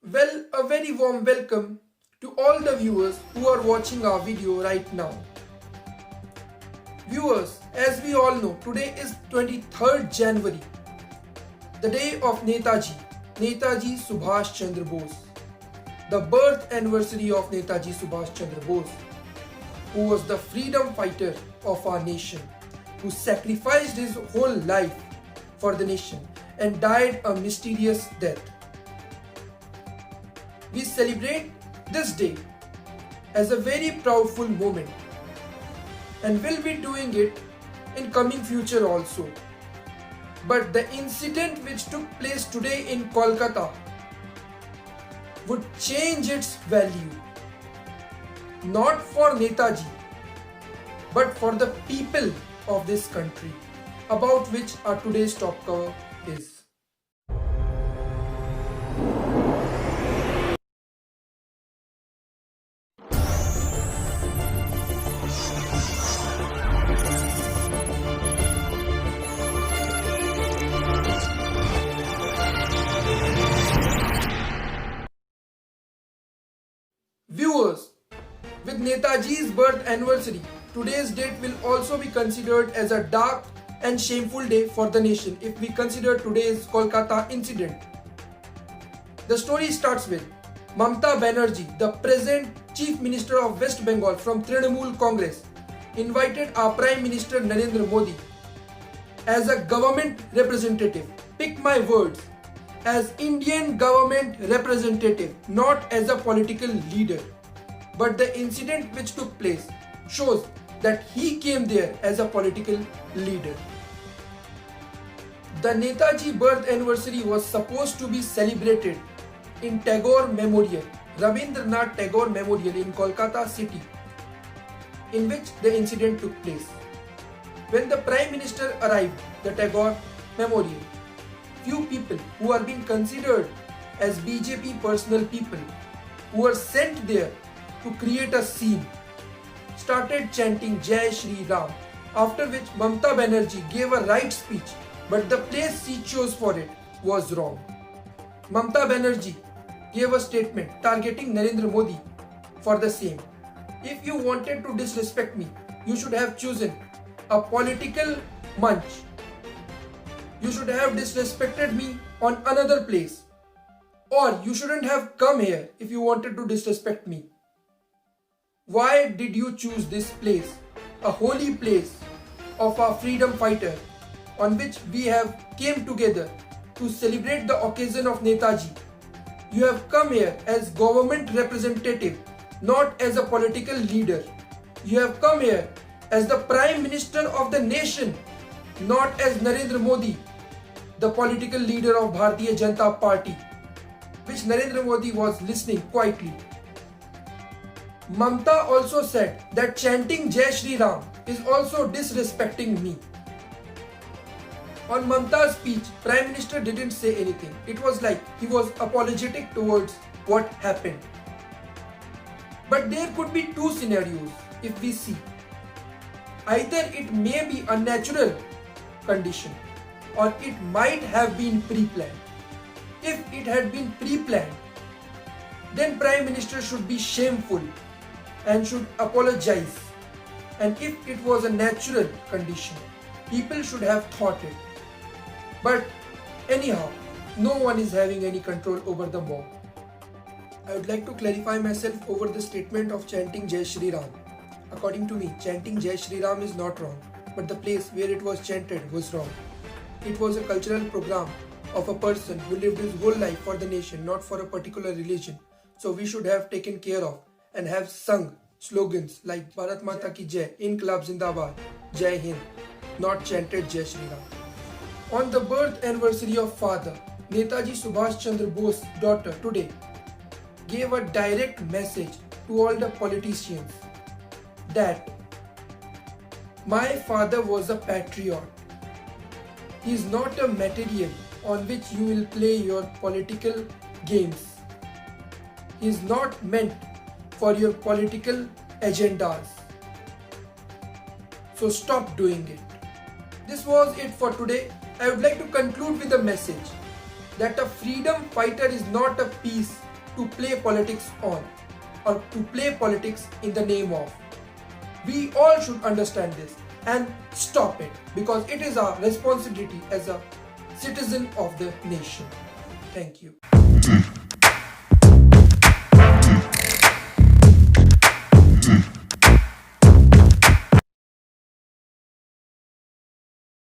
Well, a very warm welcome to all the viewers who are watching our video right now. Viewers, as we all know, today is 23rd January, the day of Netaji Subhash Chandra Bose, the birth anniversary of Netaji Subhash Chandra Bose, who was the freedom fighter of our nation, who sacrificed his whole life for the nation and died a mysterious death. We celebrate this day as a very proudful moment and will be doing it in coming future also. But the incident which took place today in Kolkata would change its value, not for Netaji, but for the people of this country, about which our today's top cover is. Viewers, with Netaji's birth anniversary, today's date will also be considered as a dark and shameful day for the nation if we consider today's Kolkata incident. The story starts with Mamata Banerjee, the present Chief Minister of West Bengal from Trinamool Congress, invited our Prime Minister Narendra Modi as a government representative. Pick my words, as Indian government representative, not as a political leader. But the incident which took place shows that he came there as a political leader. The Netaji birth anniversary was supposed to be celebrated in Tagore Memorial, Rabindranath Tagore Memorial in Kolkata city, in which the incident took place. When the Prime Minister arrived at the Tagore Memorial, few people who are being considered as BJP personal people who were sent there to create a scene started chanting Jai Shri Ram, after which Mamata Banerjee gave a right speech, but the place she chose for it was wrong. Mamata Banerjee gave a statement targeting Narendra Modi for the same. If you wanted to disrespect me, you should have chosen a political munch. You should have disrespected me on another place. Or you shouldn't have come here if you wanted to disrespect me. Why did you choose this place, a holy place of our freedom fighter, on which we have came together to celebrate the occasion of Netaji? You have come here as government representative, not as a political leader. You have come here as the Prime Minister of the nation, not as Narendra Modi, the political leader of Bharatiya Janata Party, which Narendra Modi was listening quietly. Mamata also said that chanting Jai Shri Ram is also disrespecting me. On Mamata's speech, Prime Minister didn't say anything. It was like he was apologetic towards what happened. But there could be two scenarios if we see. Either it may be a natural condition, or it might have been pre-planned. If it had been pre-planned, then Prime Minister should be shameful and should apologize. And if it was a natural condition, people should have thought it. But anyhow, no one is having any control over the mob. I would like to clarify myself over the statement of chanting Jai Shri Ram. According to me, chanting Jai Shri Ram is not wrong, but the place where it was chanted was wrong. It was a cultural program of a person who lived his whole life for the nation, not for a particular religion. So we should have taken care of and have sung slogans like Bharat Mata Ki Jai, Inqilab Zindabad, Jai Hind, not chanted Jai Shri Ram. On the birth anniversary of father, Netaji Subhash Chandra Bose's daughter today gave a direct message to all the politicians that my father was a patriot. He is not a material on which you will play your political games. He is not meant for your political agendas. So stop doing it. This was it for today. I would like to conclude with a message that a freedom fighter is not a piece to play politics on or to play politics in the name of. We all should understand this and stop it because it is our responsibility as a citizen of the nation. Thank you.